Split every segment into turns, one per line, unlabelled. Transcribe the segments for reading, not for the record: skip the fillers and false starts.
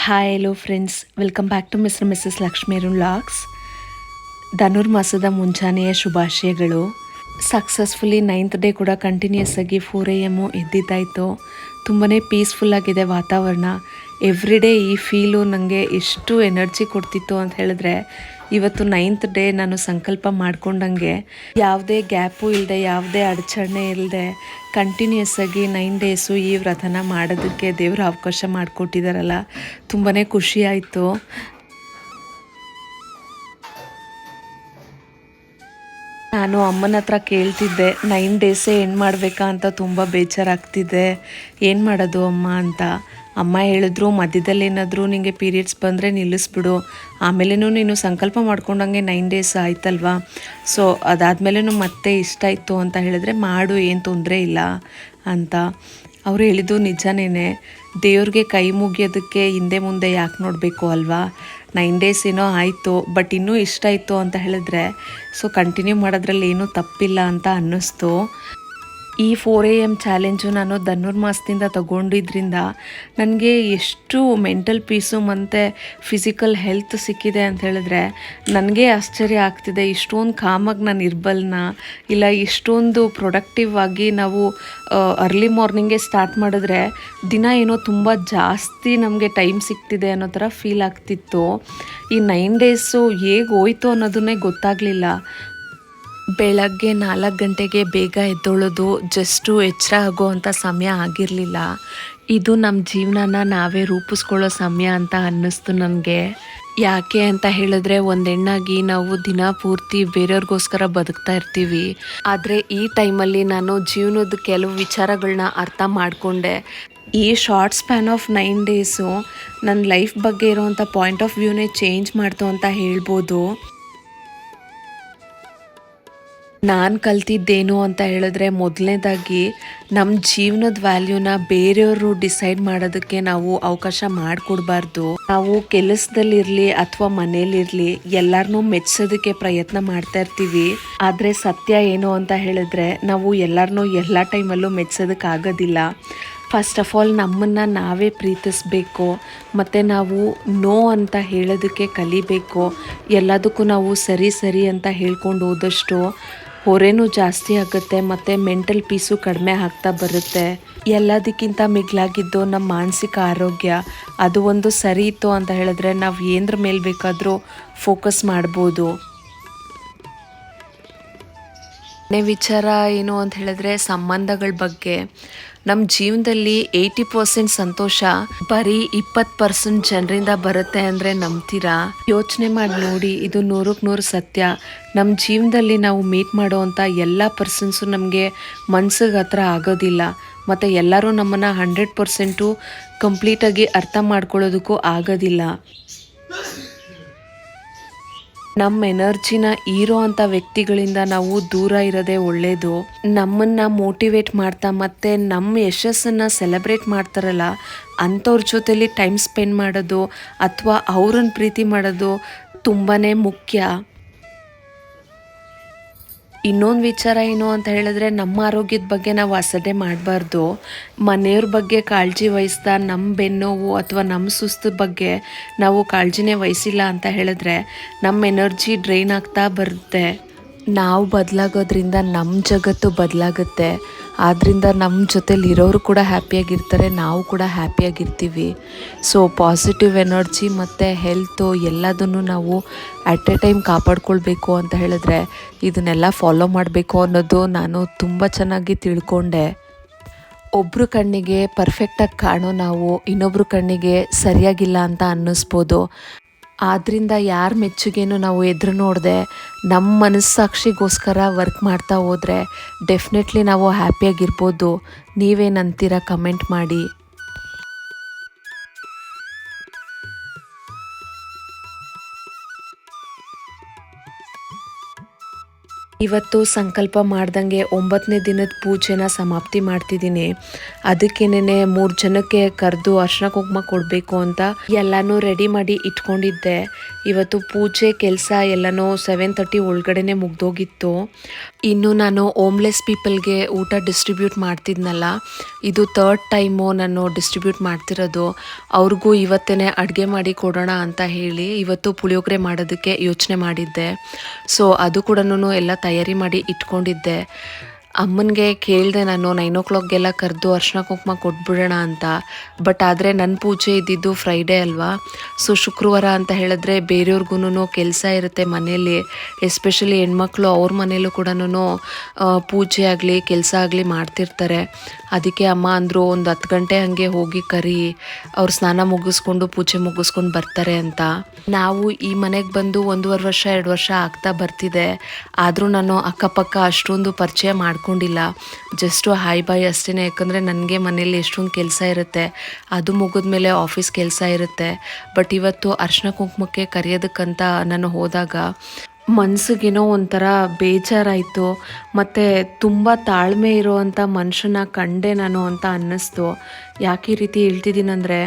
Hi hello friends, welcome back to mister missus Lakshmi Arun vlogs. ಧನುರ್ಮಾಸದ ಮುಂಜಾನೆಯ ಶುಭಾಶಯಗಳು. ಸಕ್ಸಸ್ಫುಲಿ 9th ಡೇ ಕೂಡ ಕಂಟಿನ್ಯೂಸ್ ಆಗಿ 4 AM ಎದ್ದಿದ್ದಾಯಿತು. ತುಂಬಾ ಪೀಸ್ಫುಲ್ಲಾಗಿದೆ ವಾತಾವರಣ. ಎವ್ರಿ ಡೇ ಈ ಫೀಲು ನನಗೆ ಎಷ್ಟು ಎನರ್ಜಿ ಕೊಡ್ತಿತ್ತು ಅಂತ ಹೇಳಿದ್ರೆ, ಇವತ್ತು 9th ಡೇ ನಾನು ಸಂಕಲ್ಪ ಮಾಡ್ಕೊಂಡಂಗೆ ಯಾವುದೇ ಗ್ಯಾಪು ಇಲ್ಲದೆ, ಯಾವುದೇ ಅಡಚಣೆ ಇಲ್ಲದೆ ಕಂಟಿನ್ಯೂಸ್ ಆಗಿ 9 ಡೇಸು ಈ ವ್ರತನ ಮಾಡೋದಕ್ಕೆ ದೇವರು ಅವಕಾಶ ಮಾಡಿಕೊಟ್ಟಿದ್ದಾರಲ್ಲ, ತುಂಬಾ ಖುಷಿ ಆಯಿತು. ನಾನು ಅಮ್ಮನ ಹತ್ರ ಕೇಳ್ತಿದ್ದೆ, 9 ಡೇಸೇ ಏನು ಮಾಡಬೇಕಾ ಅಂತ ತುಂಬ ಬೇಜಾರಾಗ್ತಿದೆ, ಏನು ಮಾಡೋದು ಅಮ್ಮ ಅಂತ. ಅಮ್ಮ ಹೇಳಿದ್ರು, ಮಧ್ಯದಲ್ಲಿ ಏನಾದರೂ ನಿನಗೆ ಪೀರಿಯಡ್ಸ್ ಬಂದರೆ ನಿಲ್ಲಿಸ್ಬಿಡು, ಆಮೇಲೇನೂ ನೀನು ಸಂಕಲ್ಪ ಮಾಡ್ಕೊಂಡಂಗೆ 9 ಡೇಸ್ ಆಯ್ತಲ್ವಾ, ಸೊ ಅದಾದಮೇಲೇನೂ ಮತ್ತೆ ಇಷ್ಟ ಇತ್ತು ಅಂತ ಹೇಳಿದ್ರೆ ಮಾಡು, ಏನು ತೊಂದರೆ ಇಲ್ಲ ಅಂತ. ಅವರು ಹೇಳಿದ್ದು ನಿಜನೇ. ದೇವ್ರಿಗೆ ಕೈ ಮುಗಿಯೋದಕ್ಕೆ ಹಿಂದೆ ಮುಂದೆ ಯಾಕೆ ನೋಡಬೇಕು ಅಲ್ವಾ. 9 ಡೇಸ್ ಏನೋ ಆಯಿತು, ಬಟ್ ಇನ್ನೂ ಇಷ್ಟ ಇತ್ತು ಅಂತ ಹೇಳಿದ್ರೆ ಸೊ ಕಂಟಿನ್ಯೂ ಮಾಡೋದ್ರಲ್ಲಿ ಏನೂ ತಪ್ಪಿಲ್ಲ ಅಂತ ಅನ್ನಿಸ್ತು. ಈ 4 AM ಚಾಲೆಂಜು ನಾನು ಧನುರ್ಮಾಸದಿಂದ ತಗೊಂಡಿದ್ದರಿಂದ ನನಗೆ ಎಷ್ಟು ಮೆಂಟಲ್ ಪೀಸು ಮತ್ತು ಫಿಸಿಕಲ್ ಹೆಲ್ತ್ ಸಿಕ್ಕಿದೆ ಅಂತ ಹೇಳಿದ್ರೆ ನನಗೆ ಆಶ್ಚರ್ಯ ಆಗ್ತಿದೆ. ಇಷ್ಟೊಂದು ಕಾಮಾಗಿ ನಾನು ಇರಬಲ್ನ, ಇಲ್ಲ ಇಷ್ಟೊಂದು ಪ್ರೊಡಕ್ಟಿವ್ ಆಗಿ ನಾವು ಅರ್ಲಿ ಮಾರ್ನಿಂಗೇ ಸ್ಟಾರ್ಟ್ ಮಾಡಿದ್ರೆ ದಿನ ಏನೋ ತುಂಬ ಜಾಸ್ತಿ ನಮಗೆ ಟೈಮ್ ಸಿಗ್ತಿದೆ ಅನ್ನೋ ಥರ ಫೀಲ್ ಆಗ್ತಿತ್ತು. ಈ 9 ಡೇಸು ಹೇಗೆ ಹೋಯ್ತು ಅನ್ನೋದನ್ನೇ ಗೊತ್ತಾಗಲಿಲ್ಲ. ಬೆಳಗ್ಗೆ 4 ಗಂಟೆಗೆ ಬೇಗ ಎದ್ದೊಳೋದು ಜಸ್ಟು ಎಚ್ಚರ ಆಗೋವಂಥ ಸಮಯ ಆಗಿರಲಿಲ್ಲ. ಇದು ನಮ್ಮ ಜೀವನನ ನಾವೇ ರೂಪಿಸ್ಕೊಳ್ಳೋ ಸಮಯ ಅಂತ ಅನ್ನಿಸ್ತು ನನಗೆ. ಯಾಕೆ ಅಂತ ಹೇಳಿದ್ರೆ, ಒಂದು ಹೆಣ್ಣಾಗಿ ನಾವು ದಿನ ಪೂರ್ತಿ ಬೇರೆಯವ್ರಿಗೋಸ್ಕರ ಬದುಕ್ತಾ ಇರ್ತೀವಿ. ಆದರೆ ಈ ಟೈಮಲ್ಲಿ ನಾನು ಜೀವನದ ಕೆಲವು ವಿಚಾರಗಳನ್ನ ಅರ್ಥ ಮಾಡಿಕೊಂಡೆ. ಈ ಶಾರ್ಟ್ ಸ್ಪ್ಯಾನ್ ಆಫ್ 9 ಡೇಸು ನನ್ನ ಲೈಫ್ ಬಗ್ಗೆ ಇರೋವಂಥ ಪಾಯಿಂಟ್ ಆಫ್ ವ್ಯೂನೇ ಚೇಂಜ್ ಮಾಡ್ತು ಅಂತ ಹೇಳ್ಬೋದು. ನಾನು ಕಲ್ತಿದ್ದೇನು ಅಂತ ಹೇಳಿದ್ರೆ, ಮೊದಲನೇದಾಗಿ ನಮ್ಮ ಜೀವನದ ವ್ಯಾಲ್ಯೂನ ಬೇರೆಯವರು ಡಿಸೈಡ್ ಮಾಡೋದಕ್ಕೆ ನಾವು ಅವಕಾಶ ಮಾಡಿಕೊಡ್ಬಾರ್ದು. ನಾವು ಕೆಲಸದಲ್ಲಿರಲಿ ಅಥವಾ ಮನೇಲಿರಲಿ ಎಲ್ಲರನ್ನೂ ಮೆಚ್ಚೋದಕ್ಕೆ ಪ್ರಯತ್ನ ಮಾಡ್ತಾ ಇರ್ತೀವಿ. ಆದರೆ ಸತ್ಯ ಏನು ಅಂತ ಹೇಳಿದ್ರೆ, ನಾವು ಎಲ್ಲರನ್ನೂ ಎಲ್ಲ ಟೈಮಲ್ಲೂ ಮೆಚ್ಚೋದಕ್ಕಾಗೋದಿಲ್ಲ. ಫಸ್ಟ್ ಆಫ್ ಆಲ್ ನಮ್ಮನ್ನು ನಾವೇ ಪ್ರೀತಿಸಬೇಕು, ಮತ್ತು ನಾವು ನೋ ಅಂತ ಹೇಳೋದಕ್ಕೆ ಕಲಿಬೇಕು. ಎಲ್ಲದಕ್ಕೂ ನಾವು ಸರಿ ಸರಿ ಅಂತ ಹೇಳ್ಕೊಂಡು ಹೋದಷ್ಟು ಹೊರೆನೂ ಜಾಸ್ತಿ ಆಗುತ್ತೆ ಮತ್ತು ಮೆಂಟಲ್ ಪೀಸು ಕಡಿಮೆ ಆಗ್ತಾ ಬರುತ್ತೆ. ಎಲ್ಲದಕ್ಕಿಂತ ಮಿಗಿಲಾಗಿದ್ದು ನಮ್ಮ ಮಾನಸಿಕ ಆರೋಗ್ಯ. ಅದು ಒಂದು ಸರಿ ಇತ್ತು ಅಂತ ಹೇಳಿದ್ರೆ ನಾವು ಏನರ ಮೇಲೆ ಬೇಕಾದರೂ ಫೋಕಸ್ ಮಾಡ್ಬೋದು. ವಿಚಾರ ಏನು ಅಂತ ಹೇಳಿದ್ರೆ, ಸಂಬಂಧಗಳ ಬಗ್ಗೆ. ನಮ್ಮ ಜೀವನದಲ್ಲಿ 80% ಸಂತೋಷ ಬರೀ 20% ಜನರಿಂದ ಬರುತ್ತೆ ಅಂದರೆ ನಂಬ್ತೀರಾ? ಯೋಚನೆ ಮಾಡಿ ನೋಡಿ, ಇದು 100ಕ್ಕೆ 100 ಸತ್ಯ. ನಮ್ಮ ಜೀವನದಲ್ಲಿ ನಾವು ಮೀಟ್ ಮಾಡೋವಂಥ ಎಲ್ಲ ಪರ್ಸನ್ಸು ನಮಗೆ ಮನ್ಸಿಗೆ ಹತ್ರ ಆಗೋದಿಲ್ಲ, ಮತ್ತು ಎಲ್ಲರೂ ನಮ್ಮನ್ನು 100% ಕಂಪ್ಲೀಟಾಗಿ ಅರ್ಥ ಮಾಡ್ಕೊಳ್ಳೋದಕ್ಕೂ ಆಗೋದಿಲ್ಲ. ನಮ್ಮ ಎನರ್ಜಿನ ಹೀರೋ ಅಂಥ ವ್ಯಕ್ತಿಗಳಿಂದ ನಾವು ದೂರ ಇರೋದೇ ಒಳ್ಳೆಯದು. ನಮ್ಮನ್ನು ಮೋಟಿವೇಟ್ ಮಾಡ್ತಾ ಮತ್ತು ನಮ್ಮ ಯಶಸ್ಸನ್ನು ಸೆಲೆಬ್ರೇಟ್ ಮಾಡ್ತಾರಲ್ಲ, ಅಂಥವ್ರ ಜೊತೆಲಿ ಟೈಮ್ ಸ್ಪೆಂಡ್ ಮಾಡೋದು ಅಥವಾ ಅವ್ರನ್ನ ಪ್ರೀತಿ ಮಾಡೋದು ತುಂಬಾ ಮುಖ್ಯ. ಇನ್ನೊಂದು ವಿಚಾರ ಏನು ಅಂತ ಹೇಳಿದ್ರೆ, ನಮ್ಮ ಆರೋಗ್ಯದ ಬಗ್ಗೆ ನಾವು ಅಸಡ್ಡೆ ಮಾಡಬಾರ್ದು. ಮನೆಯವ್ರ ಬಗ್ಗೆ ಕಾಳಜಿ ವಹಿಸ್ತಾ ನಮ್ಮ ಬೆನ್ನೋವು ಅಥವಾ ನಮ್ಮ ಸುಸ್ತು ಬಗ್ಗೆ ನಾವು ಕಾಳಜಿನೇ ವಹಿಸಿಲ್ಲ ಅಂತ ಹೇಳಿದ್ರೆ ನಮ್ಮ ಎನರ್ಜಿ ಡ್ರೈನ್ ಆಗ್ತಾ ಬರುತ್ತೆ. ನಾವು ಬದಲಾಗೋದ್ರಿಂದ ನಮ್ಮ ಜಗತ್ತು ಬದಲಾಗುತ್ತೆ. ಆದ್ದರಿಂದ ನಮ್ಮ ಜೊತೇಲಿ ಇರೋರು ಕೂಡ ಹ್ಯಾಪಿಯಾಗಿರ್ತಾರೆ, ನಾವು ಕೂಡ ಹ್ಯಾಪಿಯಾಗಿರ್ತೀವಿ. ಸೊ ಪಾಸಿಟಿವ್ ಎನರ್ಜಿ ಮತ್ತು ಹೆಲ್ತು ಎಲ್ಲದನ್ನು ನಾವು ಅಟ್ ಎ ಟೈಮ್ ಕಾಪಾಡ್ಕೊಳ್ಬೇಕು ಅಂತ ಹೇಳಿದ್ರೆ ಇದನ್ನೆಲ್ಲ ಫಾಲೋ ಮಾಡಬೇಕು ಅನ್ನೋದು ನಾನು ತುಂಬ ಚೆನ್ನಾಗಿ ತಿಳ್ಕೊಂಡೆ. ಒಬ್ಬರು ಕಣ್ಣಿಗೆ ಪರ್ಫೆಕ್ಟಾಗಿ ಕಾಣೋ ನಾವು ಇನ್ನೊಬ್ರು ಕಣ್ಣಿಗೆ ಸರಿಯಾಗಿಲ್ಲ ಅಂತ ಅನ್ನಿಸ್ಬೋದು. ಆದ್ದರಿಂದ ಯಾರ ಮೆಚ್ಚುಗೆನೂ ನಾವು ಎದುರು ನೋಡದೆ ನಮ್ಮ ಮನಸ್ಸಾಕ್ಷಿಗೋಸ್ಕರ ವರ್ಕ್ ಮಾಡ್ತಾ ಹೋದರೆ ಡೆಫಿನೆಟ್ಲಿ ನಾವು ಹ್ಯಾಪಿಯಾಗಿರ್ಬೋದು. ನೀವೇನಂತೀರ ಕಮೆಂಟ್ ಮಾಡಿ. ಇವತ್ತು ಸಂಕಲ್ಪ ಮಾಡ್ದಂಗೆ 9ನೇ ದಿನದ ಪೂಜೆನ ಸಮಾಪ್ತಿ ಮಾಡ್ತಿದ್ದೀನಿ. ಅದಕ್ಕೇನೆ 3 ಜನಕ್ಕೆ ಕರೆದು ಅರ್ಶಿನ ಕುಂಕುಮ ಕೊಡಬೇಕು ಅಂತ ಎಲ್ಲನೂ ರೆಡಿ ಮಾಡಿ ಇಟ್ಕೊಂಡಿದ್ದೆ. ಇವತ್ತು ಪೂಜೆ ಕೆಲಸ ಎಲ್ಲನೂ 7:30 ಒಳಗಡೆನೆ ಮುಗ್ದೋಗಿತ್ತು. ಇನ್ನು ನಾನು ಹೋಮ್ಲೆಸ್ ಪೀಪಲ್ಗೆ ಊಟ ಡಿಸ್ಟ್ರಿಬ್ಯೂಟ್ ಮಾಡ್ತಿದ್ನಲ್ಲ, ಇದು 3rd ಟೈಮು ನಾನು ಡಿಸ್ಟ್ರಿಬ್ಯೂಟ್ ಮಾಡ್ತಿರೋದು. ಅವ್ರಿಗೂ ಇವತ್ತೇ ಅಡುಗೆ ಮಾಡಿ ಕೊಡೋಣ ಅಂತ ಹೇಳಿ ಇವತ್ತು ಪುಳಿಯೋಗರೆ ಮಾಡೋದಕ್ಕೆ ಯೋಚನೆ ಮಾಡಿದ್ದೆ. ಸೊ ಅದು ಕೂಡ ಎಲ್ಲ ತಯಾರಿ ಮಾಡಿ ಇಟ್ಕೊಂಡಿದ್ದೆ. ಅಮ್ಮನಿಗೆ ಕೇಳಿದೆ ನಾನು 9 o'clockಗೆಲ್ಲ ಕರೆದು ಅರ್ಶಿನ ಕುಂಕುಮ ಕೊಟ್ಬಿಡೋಣ ಅಂತ. ಬಟ್ ಆದರೆ ನನ್ನ ಪೂಜೆ ಇದ್ದಿದ್ದು ಫ್ರೈಡೇ ಅಲ್ವಾ. ಸೊ ಶುಕ್ರವಾರ ಅಂತ ಹೇಳಿದ್ರೆ ಬೇರೆಯವ್ರಿಗೂ ಕೆಲಸ ಇರುತ್ತೆ ಮನೇಲಿ, ಎಸ್ಪೆಷಲಿ ಹೆಣ್ಮಕ್ಳು ಅವ್ರ ಮನೇಲೂ ಕೂಡ ಪೂಜೆ ಆಗಲಿ ಕೆಲಸ ಆಗಲಿ ಮಾಡ್ತಿರ್ತಾರೆ. ಅದಕ್ಕೆ ಅಮ್ಮ ಅಂದರು ಒಂದು 10 ಗಂಟೆ ಹಾಗೆ ಹೋಗಿ ಕರಿ, ಅವ್ರು ಸ್ನಾನ ಮುಗಿಸ್ಕೊಂಡು ಪೂಜೆ ಮುಗಿಸ್ಕೊಂಡು ಬರ್ತಾರೆ ಅಂತ. ನಾವು ಈ ಮನೆಗೆ ಬಂದು 1.5 ವರ್ಷ 2 ವರ್ಷ ಆಗ್ತಾ ಬರ್ತಿದೆ. ಆದರೂ ನಾನು ಅಕ್ಕಪಕ್ಕ ಅಷ್ಟೊಂದು ಪರಿಚಯ ಮಾಡ್ಕೊಂಡಿಲ್ಲ. ಜಸ್ಟು ಹಾಯ್ ಬಾಯ್ ಅಷ್ಟೇ. ಯಾಕಂದರೆ ನನಗೆ ಮನೇಲಿ ಎಷ್ಟೊಂದು ಕೆಲಸ ಇರುತ್ತೆ, ಅದು ಮುಗಿದ್ಮೇಲೆ ಆಫೀಸ್ ಕೆಲಸ ಇರುತ್ತೆ. ಬಟ್ ಇವತ್ತು ಅರ್ಶಿನ ಕುಂಕುಮಕ್ಕೆ ಕರೆಯೋದಕ್ಕಂತ ನಾನು ಹೋದಾಗ ಮನಸ್ಸಿಗೇನೋ ಒಂಥರ ಬೇಜಾರಾಯಿತು. ಮತ್ತು ತುಂಬ ತಾಳ್ಮೆ ಇರೋವಂಥ ಮನುಷ್ಯನ ಕಂಡೆ ನಾನು ಅಂತ ಅನ್ನಿಸ್ತು. ಯಾಕೆ ಈ ರೀತಿ ಹೇಳ್ತಿದ್ದೀನಂದರೆ,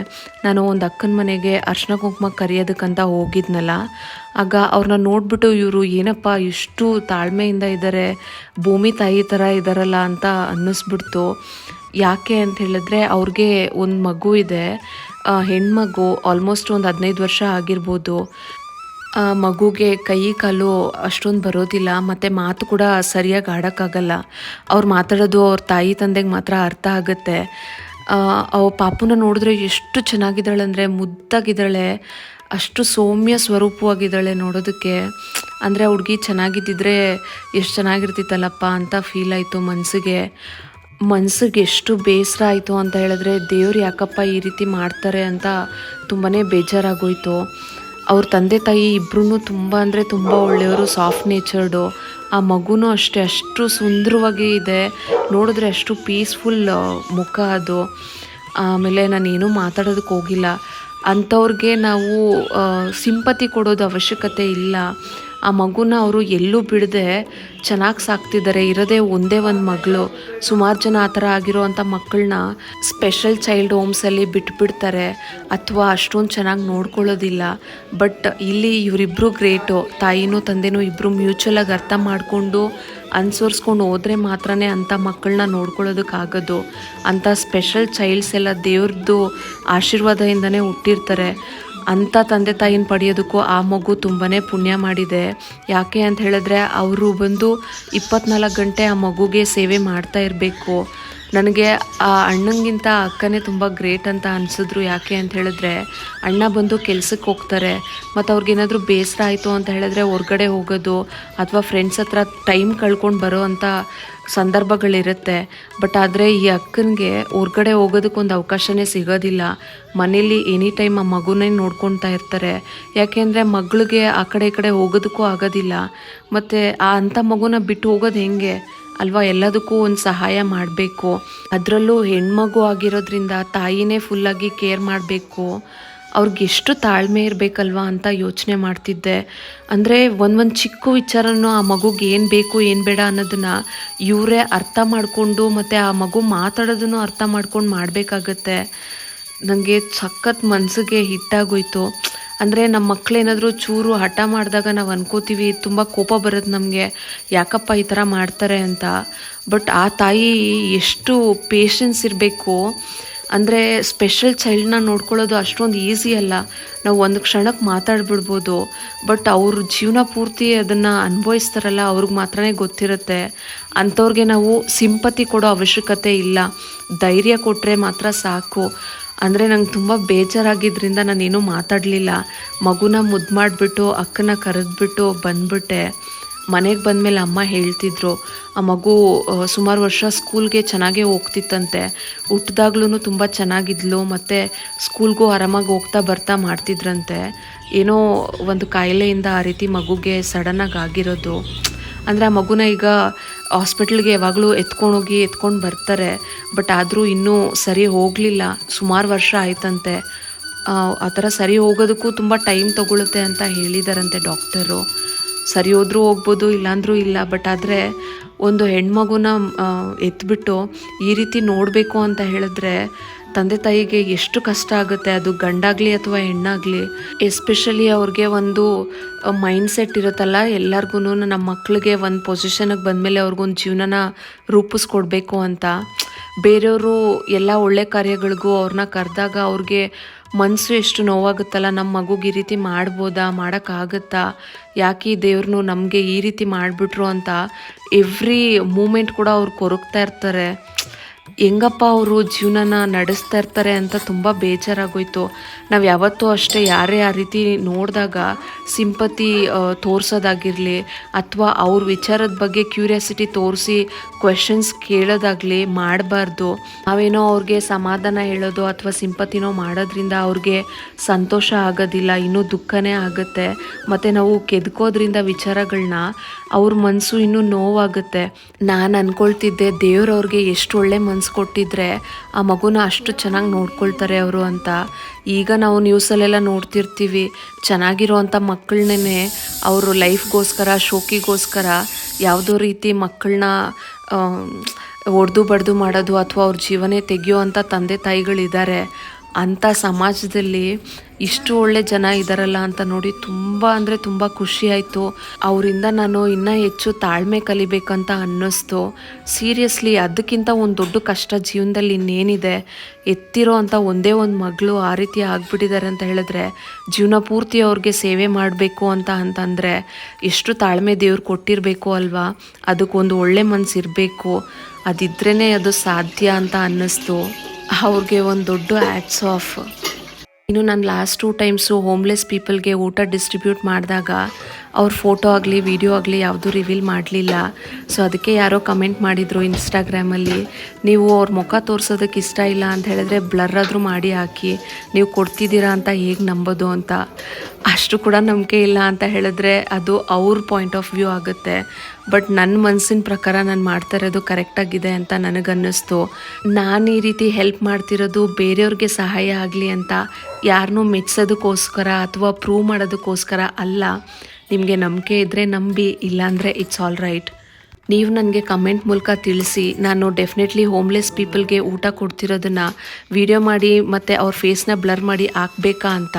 ನಾನು ಒಂದು ಅಕ್ಕನ ಮನೆಗೆ ಅರ್ಶಿನ ಕುಂಕುಮ ಕರೆಯೋದಕ್ಕಂತ ಹೋಗಿದ್ನಲ್ಲ, ಆಗ ಅವ್ರನ್ನ ನೋಡಿಬಿಟ್ಟು ಇವರು ಏನಪ್ಪ ಇಷ್ಟು ತಾಳ್ಮೆಯಿಂದ ಇದ್ದಾರೆ, ಭೂಮಿ ತಾಯಿ ಥರ ಇದ್ದಾರಲ್ಲ ಅಂತ ಅನ್ನಿಸ್ಬಿಡ್ತು. ಯಾಕೆ ಅಂತ ಹೇಳಿದ್ರೆ ಅವ್ರಿಗೆ ಒಂದು ಮಗು ಇದೆ, ಹೆಣ್ಮಗು, ಆಲ್ಮೋಸ್ಟ್ ಒಂದು 15 ವರ್ಷ ಆಗಿರ್ಬೋದು. ಮಗುಗೆ ಕೈ ಕಾಲು ಅಷ್ಟೊಂದು ಬರೋದಿಲ್ಲ, ಮತ್ತು ಮಾತು ಕೂಡ ಸರಿಯಾಗಿ ಆಡೋಕ್ಕಾಗಲ್ಲ. ಅವ್ರು ಮಾತಾಡೋದು ಅವ್ರ ತಾಯಿ ತಂದೆಗೆ ಮಾತ್ರ ಅರ್ಥ ಆಗುತ್ತೆ. ಅವ ಪಾಪುನ ನೋಡಿದ್ರೆ ಎಷ್ಟು ಚೆನ್ನಾಗಿದ್ದಾಳೆ ಅಂದರೆ, ಮುದ್ದಾಗಿದ್ದಾಳೆ, ಅಷ್ಟು ಸೌಮ್ಯ ಸ್ವರೂಪವಾಗಿದ್ದಾಳೆ ನೋಡೋದಕ್ಕೆ. ಅಂದರೆ ಹುಡುಗಿ ಚೆನ್ನಾಗಿದ್ದಿದ್ರೆ ಎಷ್ಟು ಚೆನ್ನಾಗಿರ್ತಿತ್ತಲ್ಲಪ್ಪ ಅಂತ ಫೀಲ್ ಆಯಿತು ಮನಸ್ಸಿಗೆ ಎಷ್ಟು ಬೇಸರ ಆಯಿತು ಅಂತ ಹೇಳಿದ್ರೆ, ದೇವ್ರು ಯಾಕಪ್ಪ ಈ ರೀತಿ ಮಾಡ್ತಾರೆ ಅಂತ ತುಂಬಾ ಬೇಜಾರಾಗೋಯಿತು. ಅವ್ರ ತಂದೆ ತಾಯಿ ಇಬ್ಬರೂ ತುಂಬ ಅಂದರೆ ತುಂಬ ಒಳ್ಳೆಯವರು, ಸಾಫ್ಟ್ ನೇಚರ್ಡು. ಆ ಮಗುನೂ ಅಷ್ಟೇ ಅಷ್ಟು ಸುಂದರವಾಗಿ ಇದೆ, ನೋಡಿದ್ರೆ ಅಷ್ಟು ಪೀಸ್ಫುಲ್ ಮುಖ ಅದು. ಆಮೇಲೆ ನಾನೇನೂ ಮಾತಾಡೋದಕ್ಕೆ ಹೋಗಿಲ್ಲ. ಅಂಥವ್ರಿಗೆ ನಾವು ಸಿಂಪತಿ ಕೊಡೋದು ಅವಶ್ಯಕತೆ ಇಲ್ಲ. ಆ ಮಗುನ ಅವರು ಎಲ್ಲೂ ಬಿಡದೆ ಚೆನ್ನಾಗಿ ಸಾಕ್ತಿದ್ದಾರೆ. ಇರೋದೇ ಒಂದೇ ಒಂದು ಮಗಳು. ಸುಮಾರು ಜನ ಆ ಥರ ಆಗಿರೋವಂಥ ಮಕ್ಕಳನ್ನ ಸ್ಪೆಷಲ್ ಚೈಲ್ಡ್ ಹೋಮ್ಸಲ್ಲಿ ಬಿಟ್ಬಿಡ್ತಾರೆ ಅಥವಾ ಅಷ್ಟೊಂದು ಚೆನ್ನಾಗಿ ನೋಡ್ಕೊಳ್ಳೋದಿಲ್ಲ. ಬಟ್ ಇಲ್ಲಿ ಇವರಿಬ್ಬರು ಗ್ರೇಟು, ತಾಯಿನೂ ತಂದೆನೂ ಇಬ್ಬರು ಮ್ಯೂಚುವಲಾಗಿ ಅರ್ಥ ಮಾಡಿಕೊಂಡು ಅನುಸರಿಸ್ಕೊಂಡು ಹೋದರೆ ಮಾತ್ರ ಅಂಥ ಮಕ್ಕಳನ್ನ ನೋಡ್ಕೊಳ್ಳೋದಕ್ಕಾಗೋದು. ಅಂಥ ಸ್ಪೆಷಲ್ ಚೈಲ್ಡ್ಸ್ ಎಲ್ಲ ದೇವ್ರದ್ದು ಆಶೀರ್ವಾದದಿಂದನೇ ಹುಟ್ಟಿರ್ತಾರೆ. ಅಂಥ ತಂದೆ ತಾಯಿನ ಪಡೆಯೋದಕ್ಕೂ ಆ ಮಗು ತುಂಬಾ ಪುಣ್ಯ ಮಾಡಿದೆ. ಯಾಕೆ ಅಂತ ಹೇಳಿದ್ರೆ ಅವರು ಬಂದು 24 ಗಂಟೆ ಆ ಮಗುಗೆ ಸೇವೆ ಮಾಡ್ತಾ ಇರಬೇಕು. ನನಗೆ ಆ ಅಣ್ಣಂಗಿಂತ ಅಕ್ಕನೇ ತುಂಬ ಗ್ರೇಟ್ ಅಂತ ಅನಿಸಿದ್ರು. ಯಾಕೆ ಅಂತ ಹೇಳಿದ್ರೆ, ಅಣ್ಣ ಬಂದು ಕೆಲ್ಸಕ್ಕೆ ಹೋಗ್ತಾರೆ, ಮತ್ತು ಅವ್ರಿಗೇನಾದರೂ ಬೇಸರ ಆಯಿತು ಅಂತ ಹೇಳಿದ್ರೆ ಹೊರ್ಗಡೆ ಹೋಗೋದು ಅಥವಾ ಫ್ರೆಂಡ್ಸ್ ಹತ್ರ ಟೈಮ್ ಕಳ್ಕೊಂಡು ಬರೋ ಅಂಥ ಸಂದರ್ಭಗಳಿರುತ್ತೆ. ಬಟ್ ಆದರೆ ಈ ಅಕ್ಕನಿಗೆ ಹೊರ್ಗಡೆ ಹೋಗೋದಕ್ಕೊಂದು ಅವಕಾಶನೇ ಸಿಗೋದಿಲ್ಲ. ಮನೇಲಿ ಎನಿ ಟೈಮ್ ಆ ಮಗುನೇ ನೋಡ್ಕೊತಾ ಇರ್ತಾರೆ. ಯಾಕೆಂದರೆ ಮಗಳಿಗೆ ಆ ಕಡೆ ಈ ಕಡೆ ಹೋಗೋದಕ್ಕೂ ಆಗೋದಿಲ್ಲ. ಮತ್ತು ಆ ಅಂಥ ಮಗುನ ಬಿಟ್ಟು ಹೋಗೋದು ಹೆಂಗೆ ಅಲ್ವಾ? ಎಲ್ಲದಕ್ಕೂ ಒಂದು ಸಹಾಯ ಮಾಡಬೇಕು. ಅದರಲ್ಲೂ ಹೆಣ್ಮಗು ಆಗಿರೋದ್ರಿಂದ ತಾಯಿನೇ ಫುಲ್ಲಾಗಿ ಕೇರ್ ಮಾಡಬೇಕು. ಅವ್ರಿಗೆ ಎಷ್ಟು ತಾಳ್ಮೆ ಇರಬೇಕಲ್ವಾ ಅಂತ ಯೋಚನೆ ಮಾಡ್ತಿದ್ದೆ. ಅಂದರೆ ಒಂದು ಚಿಕ್ಕ ವಿಚಾರನೂ ಆ ಮಗುಗೆ ಏನು ಬೇಕು ಏನು ಬೇಡ ಅನ್ನೋದನ್ನು ಇವರೇ ಅರ್ಥ ಮಾಡಿಕೊಂಡು ಮತ್ತು ಆ ಮಗು ಮಾತಾಡೋದನ್ನು ಅರ್ಥ ಮಾಡ್ಕೊಂಡು ಮಾಡಬೇಕಾಗತ್ತೆ. ನನಗೆ ಸಖತ್ ಮನಸ್ಸಿಗೆ ಹಿಟ್ಟಾಗೋಯ್ತು. ಅಂದರೆ ನಮ್ಮ ಮಕ್ಕಳೇನಾದರೂ ಚೂರು ಹಠ ಮಾಡಿದಾಗ ನಾವು ಅನ್ಕೋತೀವಿ, ತುಂಬ ಕೋಪ ಬರೋದು ನಮಗೆ, ಯಾಕಪ್ಪ ಈ ಥರ ಮಾಡ್ತಾರೆ ಅಂತ. ಬಟ್ ಆ ತಾಯಿ ಎಷ್ಟು ಪೇಷನ್ಸ್ ಇರಬೇಕು. ಅಂದರೆ ಸ್ಪೆಷಲ್ ಚೈಲ್ಡ್ನ ನೋಡ್ಕೊಳ್ಳೋದು ಅಷ್ಟೊಂದು ಈಸಿ ಅಲ್ಲ. ನಾವು ಒಂದು ಕ್ಷಣಕ್ಕೆ ಮಾತಾಡ್ಬಿಡ್ಬೋದು, ಬಟ್ ಅವ್ರ ಜೀವನ ಪೂರ್ತಿ ಅದನ್ನು ಅನುಭವಿಸ್ತಾರಲ್ಲ, ಅವ್ರಿಗೆ ಮಾತ್ರನೇ ಗೊತ್ತಿರುತ್ತೆ. ಅಂಥವ್ರಿಗೆ ನಾವು ಸಿಂಪತಿ ಕೊಡೋ ಅವಶ್ಯಕತೆ ಇಲ್ಲ, ಧೈರ್ಯ ಕೊಟ್ಟರೆ ಮಾತ್ರ ಸಾಕು. ಅಂದರೆ ನಂಗೆ ತುಂಬ ಬೇಜಾರಾಗಿದ್ದರಿಂದ ನಾನೇನೂ ಮಾತಾಡಲಿಲ್ಲ. ಮಗುನ ಮುದ್ದು ಮಾಡಿಬಿಟ್ಟು ಅಕ್ಕನ ಕರೆದ್ಬಿಟ್ಟು ಬಂದ್ಬಿಟ್ಟೆ. ಮನೆಗೆ ಬಂದಮೇಲೆ ಅಮ್ಮ ಹೇಳ್ತಿದ್ರು, ಆ ಮಗು ಸುಮಾರು ವರ್ಷ ಸ್ಕೂಲ್ಗೆ ಚೆನ್ನಾಗೇ ಹೋಗ್ತಿತ್ತಂತೆ. ಹುಟ್ಟಿದಾಗ್ಲೂ ತುಂಬ ಚೆನ್ನಾಗಿದ್ಲು, ಮತ್ತು ಸ್ಕೂಲ್ಗೂ ಆರಾಮಾಗಿ ಹೋಗ್ತಾ ಬರ್ತಾ ಮಾಡ್ತಿದ್ರಂತೆ. ಏನೋ ಒಂದು ಕಾಯಿಲೆಯಿಂದ ಆ ರೀತಿ ಮಗುಗೆ ಸಡನ್ನಾಗಿ ಆಗಿರೋದು. ಅಂದರೆ ಆ ಮಗುನ ಈಗ ಹಾಸ್ಪಿಟ್ಲಿಗೆ ಯಾವಾಗಲೂ ಎತ್ಕೊಂಡು ಬರ್ತಾರೆ. ಬಟ್ ಆದರೂ ಇನ್ನೂ ಸರಿ ಹೋಗಲಿಲ್ಲ, ಸುಮಾರು ವರ್ಷ ಆಯ್ತಂತೆ. ಆ ಥರ ಸರಿ ಹೋಗೋದಕ್ಕೂ ತುಂಬ ಟೈಮ್ ತೊಗೊಳುತ್ತೆ ಅಂತ ಹೇಳಿದಾರಂತೆ ಡಾಕ್ಟರು. ಸರಿ ಹೋದ್ರೂ ಹೋಗ್ಬೋದು, ಇಲ್ಲಾಂದ್ರೂ ಇಲ್ಲ. ಬಟ್ ಆದರೆ ಒಂದು ಹೆಣ್ಮಗುನ ಎತ್ಬಿಟ್ಟು ಈ ರೀತಿ ನೋಡಬೇಕು ಅಂತ ಹೇಳಿದ್ರೆ ತಂದೆ ತಾಯಿಗೆ ಎಷ್ಟು ಕಷ್ಟ ಆಗುತ್ತೆ, ಅದು ಗಂಡಾಗಲಿ ಅಥವಾ ಹೆಣ್ಣಾಗಲಿ. ಎಸ್ಪೆಷಲಿ ಅವ್ರಿಗೆ ಒಂದು ಮೈಂಡ್ ಸೆಟ್ ಇರುತ್ತಲ್ಲ, ಎಲ್ಲರಿಗೂ ನಮ್ಮ ಮಕ್ಳಿಗೆ ಒಂದು ಪೊಸಿಷನ್ಗೆ ಬಂದಮೇಲೆ ಅವ್ರಿಗೊಂದು ಜೀವನನ ರೂಪಿಸ್ಕೊಡ್ಬೇಕು ಅಂತ. ಬೇರೆಯವರು ಎಲ್ಲ ಒಳ್ಳೆ ಕಾರ್ಯಗಳಿಗೂ ಅವ್ರನ್ನ ಕರೆದಾಗ ಅವ್ರಿಗೆ ಮನಸ್ಸು ಎಷ್ಟು ನೋವಾಗುತ್ತಲ್ಲ, ನಮ್ಮ ಮಗುಗೆ ಈ ರೀತಿ ಮಾಡ್ಬೋದಾ, ಮಾಡೋಕ್ಕಾಗುತ್ತಾ, ಯಾಕೆ ಈ ದೇವ್ರನ್ನು ನಮಗೆ ಈ ರೀತಿ ಮಾಡಿಬಿಟ್ರು ಅಂತ ಎವ್ರಿ ಮೂಮೆಂಟ್ ಕೂಡ ಅವ್ರು ಕೊರಗ್ತಾ ಇರ್ತಾರೆ. ಹೆಂಗಪ್ಪ ಅವರು ಜೀವನನ ನಡೆಸ್ತಾ ಇರ್ತಾರೆ ಅಂತ ತುಂಬ ಬೇಜಾರಾಗೋಯ್ತು. ನಾವು ಯಾವತ್ತೂ ಅಷ್ಟೇ ಯಾರೇ ಆ ರೀತಿ ನೋಡಿದಾಗ ಸಿಂಪತಿ ತೋರಿಸೋದಾಗಿರಲಿ ಅಥವಾ ಅವ್ರ ವಿಚಾರದ ಬಗ್ಗೆ ಕ್ಯೂರಿಯಾಸಿಟಿ ತೋರಿಸಿ ಕ್ವೆಶನ್ಸ್ ಕೇಳೋದಾಗಲಿ ಮಾಡಬಾರ್ದು. ನಾವೇನೋ ಅವ್ರಿಗೆ ಸಮಾಧಾನ ಹೇಳೋದು ಅಥವಾ ಸಿಂಪತಿನೋ ಮಾಡೋದ್ರಿಂದ ಅವ್ರಿಗೆ ಸಂತೋಷ ಆಗೋದಿಲ್ಲ, ಇನ್ನೂ ದುಃಖನೇ ಆಗುತ್ತೆ. ಮತ್ತು ನಾವು ಕೆದ್ಕೋದ್ರಿಂದ ವಿಚಾರಗಳನ್ನ ಅವ್ರ ಮನಸ್ಸು ಇನ್ನೂ ನೋವಾಗುತ್ತೆ. ನಾನು ಅಂದ್ಕೊಳ್ತಿದ್ದೆ ದೇವ್ರವ್ರಿಗೆ ಎಷ್ಟು ಒಳ್ಳೆ ಮನಸ್ಸು ಕೊಟ್ಟಿದ್ರೆ ಆ ಮಗುನ ಅಷ್ಟು ಚೆನ್ನಾಗಿ ನೋಡ್ಕೊಳ್ತಾರೆ ಅವರು ಅಂತ. ಈಗ ನಾವು ನ್ಯೂಸಲ್ಲೆಲ್ಲ ನೋಡ್ತಿರ್ತೀವಿ, ಚೆನ್ನಾಗಿರೋವಂಥ ಮಕ್ಕಳನ್ನೇ ಅವರು ಲೈಫ್ಗೋಸ್ಕರ ಶೋಕಿಗೋಸ್ಕರ ಯಾವುದೋ ರೀತಿ ಮಕ್ಕಳನ್ನ ಒಡೆದು ಬಡ್ದು ಮಾಡೋದು ಅಥವಾ ಅವ್ರ ಜೀವನೇ ತೆಗೆಯೋ ಅಂಥ ತಂದೆ ತಾಯಿಗಳಿದ್ದಾರೆ. ಅಂಥ ಸಮಾಜದಲ್ಲಿ ಇಷ್ಟು ಒಳ್ಳೆ ಜನ ಇದ್ದಾರಲ್ಲ ಅಂತ ನೋಡಿ ತುಂಬ ಅಂದರೆ ತುಂಬ ಖುಷಿ ಆಯಿತು. ಅವರಿಂದ ನಾನು ಇನ್ನೂ ಹೆಚ್ಚು ತಾಳ್ಮೆ ಕಲಿಬೇಕಂತ ಅನ್ನಿಸ್ತು. ಸೀರಿಯಸ್ಲಿ ಅದಕ್ಕಿಂತ ಒಂದು ದೊಡ್ಡ ಕಷ್ಟ ಜೀವನದಲ್ಲಿ ಇನ್ನೇನಿದೆ. ಎತ್ತಿರೋ ಅಂಥ ಒಂದೇ ಒಂದು ಮಗಳು ಆ ರೀತಿ ಆಗಿಬಿಟ್ಟಿದ್ದಾರೆ ಅಂತ ಹೇಳಿದ್ರೆ ಜೀವನ ಪೂರ್ತಿ ಅವ್ರಿಗೆ ಸೇವೆ ಮಾಡಬೇಕು ಅಂತಂದರೆ ಎಷ್ಟು ತಾಳ್ಮೆ ದೇವ್ರು ಕೊಟ್ಟಿರಬೇಕು ಅಲ್ವಾ. ಅದಕ್ಕೊಂದು ಒಳ್ಳೆ ಮನಸ್ಸಿರಬೇಕು, ಅದಿದ್ರೇ ಅದು ಸಾಧ್ಯ ಅಂತ ಅನ್ನಿಸ್ತು. ಅವ್ರಿಗೆ ಒಂದು ದೊಡ್ಡ ಹ್ಯಾಟ್ಸ್ ಆಫ್. ಇನ್ನು ನಾನು ಲಾಸ್ಟ್ 2 ಟೈಮ್ಸು ಹೋಮ್ಲೆಸ್ ಪೀಪಲ್ಗೆ ಊಟ ಡಿಸ್ಟ್ರಿಬ್ಯೂಟ್ ಮಾಡಿದಾಗ ಅವ್ರ ಫೋಟೋ ಆಗಲಿ ವಿಡಿಯೋ ಆಗಲಿ ಯಾವುದೂ ರಿವೀಲ್ ಮಾಡಲಿಲ್ಲ. ಸೊ ಅದಕ್ಕೆ ಯಾರೋ ಕಮೆಂಟ್ ಮಾಡಿದರು ಇನ್ಸ್ಟಾಗ್ರಾಮಲ್ಲಿ, ನೀವು ಅವ್ರ ಮುಖ ತೋರಿಸೋದಕ್ಕೆ ಇಷ್ಟ ಇಲ್ಲ ಅಂತ ಹೇಳಿದ್ರೆ ಬ್ಲರ್ ಆದರೂ ಮಾಡಿ ಹಾಕಿ, ನೀವು ಕೊಡ್ತಿದ್ದೀರಾ ಅಂತ ಹೇಗೆ ನಂಬೋದು ಅಂತ. ಅಷ್ಟು ಕೂಡ ನಂಬಿಕೆ ಇಲ್ಲ ಅಂತ ಹೇಳಿದ್ರೆ ಅದು ಅವ್ರ ಪಾಯಿಂಟ್ ಆಫ್ ವ್ಯೂ ಆಗುತ್ತೆ. ಬಟ್ ನನ್ನ ಮನಸ್ಸಿನ ಪ್ರಕಾರ ನಾನು ಮಾಡ್ತಾ ಇರೋದು ಕರೆಕ್ಟಾಗಿದೆ ಅಂತ ನನಗನ್ನಿಸ್ತು. ನಾನು ಈ ರೀತಿ ಹೆಲ್ಪ್ ಮಾಡ್ತಿರೋದು ಬೇರೆಯವ್ರಿಗೆ ಸಹಾಯ ಆಗಲಿ ಅಂತ, ಯಾರನ್ನೂ ಮೆಚ್ಚೋದಕ್ಕೋಸ್ಕರ ಅಥವಾ ಪ್ರೂವ್ ಮಾಡೋದಕ್ಕೋಸ್ಕರ ಅಲ್ಲ. ನಿಮಗೆ ನಂಬಿಕೆ ಇದ್ದರೆ ನಂಬಿ, ಇಲ್ಲಾಂದರೆ ಇಟ್ಸ್ ಆಲ್ ರೈಟ್. ನೀವು ನನಗೆ ಕಮೆಂಟ್ ಮೂಲಕ ತಿಳಿಸಿ, ನಾನು ಡೆಫಿನೆಟ್ಲಿ ಹೋಮ್ಲೆಸ್ ಪೀಪಲ್ಗೆ ಊಟ ಕೊಡ್ತಿರೋದನ್ನು ವಿಡಿಯೋ ಮಾಡಿ ಮತ್ತು ಅವ್ರ ಫೇಸ್ನ ಬ್ಲರ್ ಮಾಡಿ ಹಾಕಬೇಕಾ ಅಂತ.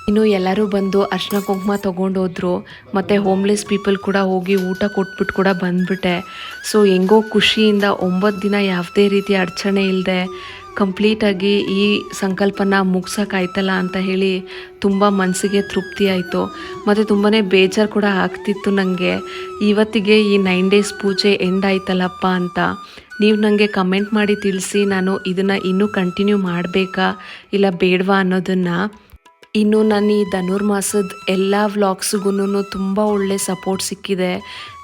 ಇನ್ನು ಎಲ್ಲರೂ ಬಂದು ಅರ್ಶಿನ ಕುಂಕುಮ ತೊಗೊಂಡೋದ್ರು ಮತ್ತು ಹೋಮ್ಲೆಸ್ ಪೀಪಲ್ ಕೂಡ ಹೋಗಿ ಊಟ ಕೊಟ್ಬಿಟ್ಟು ಕೂಡ ಬಂದುಬಿಟ್ಟೆ. ಸೊ ಹೆಂಗೋ ಖುಷಿಯಿಂದ 9 ದಿನ ಯಾವುದೇ ರೀತಿ ಅಡಚಣೆ ಇಲ್ಲದೆ ಕಂಪ್ಲೀಟಾಗಿ ಈ ಸಂಕಲ್ಪನ ಮುಗ್ಸೋಕ್ಕಾಯ್ತಲ್ಲ ಅಂತ ಹೇಳಿ ತುಂಬ ಮನಸ್ಸಿಗೆ ತೃಪ್ತಿ ಆಯಿತು. ಮತ್ತು ತುಂಬಾ ಬೇಜಾರು ಕೂಡ ಆಗ್ತಿತ್ತು ನನಗೆ, ಇವತ್ತಿಗೆ ಈ 9 ಡೇಸ್ ಪೂಜೆ ಎಂಡ್ ಆಯ್ತಲ್ಲಪ್ಪ ಅಂತ. ನೀವು ನನಗೆ ಕಮೆಂಟ್ ಮಾಡಿ ತಿಳಿಸಿ, ನಾನು ಇದನ್ನು ಇನ್ನೂ ಕಂಟಿನ್ಯೂ ಮಾಡಬೇಕಾ ಇಲ್ಲ ಬೇಡವಾ ಅನ್ನೋದನ್ನು. ಇನ್ನು ನಾನು ಈ ಧನುರ್ಮಾಸದ ಎಲ್ಲ ವ್ಲಾಗ್ಸಿಗೂ ತುಂಬ ಒಳ್ಳೆ ಸಪೋರ್ಟ್ ಸಿಕ್ಕಿದೆ.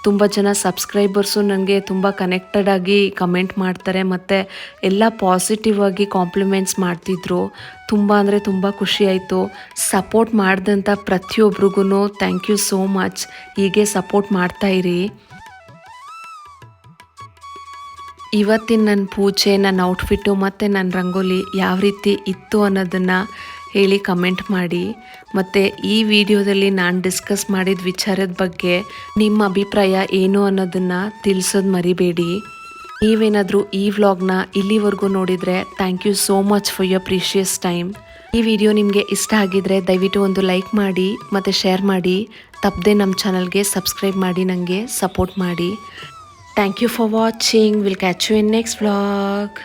ತುಂಬ ಜನ ಸಬ್ಸ್ಕ್ರೈಬರ್ಸು ನನಗೆ ತುಂಬ ಕನೆಕ್ಟೆಡ್ ಆಗಿ ಕಮೆಂಟ್ ಮಾಡ್ತಾರೆ ಮತ್ತು ಎಲ್ಲ ಪಾಸಿಟಿವ್ ಆಗಿ ಕಾಂಪ್ಲಿಮೆಂಟ್ಸ್ ಮಾಡ್ತಿದ್ರು. ತುಂಬ ಅಂದರೆ ತುಂಬ ಖುಷಿ ಆಯಿತು. ಸಪೋರ್ಟ್ ಮಾಡಿದಂಥ ಪ್ರತಿಯೊಬ್ರಿಗೂ ಥ್ಯಾಂಕ್ ಯು ಸೋ ಮಚ್. ಹೀಗೆ ಸಪೋರ್ಟ್ ಮಾಡ್ತಾಯಿರಿ. ಇವತ್ತಿನ ನನ್ನ ಪೂಜೆ, ನನ್ನ ಔಟ್ಫಿಟ್ಟು ಮತ್ತು ನನ್ನ ರಂಗೋಲಿ ಯಾವ ರೀತಿ ಇತ್ತು ಅನ್ನೋದನ್ನು ಹೇಳಿ ಕಮೆಂಟ್ ಮಾಡಿ. ಮತ್ತು ಈ ವಿಡಿಯೋದಲ್ಲಿ ನಾನು ಡಿಸ್ಕಸ್ ಮಾಡಿದ ವಿಚಾರದ ಬಗ್ಗೆ ನಿಮ್ಮ ಅಭಿಪ್ರಾಯ ಏನು ಅನ್ನೋದನ್ನು ತಿಳಿಸೋದು ಮರಿಬೇಡಿ. ನೀವೇನಾದರೂ ಈ ವ್ಲಾಗ್ನ ಇಲ್ಲಿವರೆಗೂ ನೋಡಿದರೆ thank you so much for your precious time. ಈ ವಿಡಿಯೋ ನಿಮಗೆ ಇಷ್ಟ ಆಗಿದರೆ ದಯವಿಟ್ಟು ಒಂದು ಲೈಕ್ ಮಾಡಿ ಮತ್ತು ಶೇರ್ ಮಾಡಿ. ತಪ್ಪದೆ ನಮ್ಮ ಚಾನಲ್ಗೆ ಸಬ್ಸ್ಕ್ರೈಬ್ ಮಾಡಿ, ನನಗೆ ಸಪೋರ್ಟ್ ಮಾಡಿ. Thank you for watching. Will catch you in next vlog.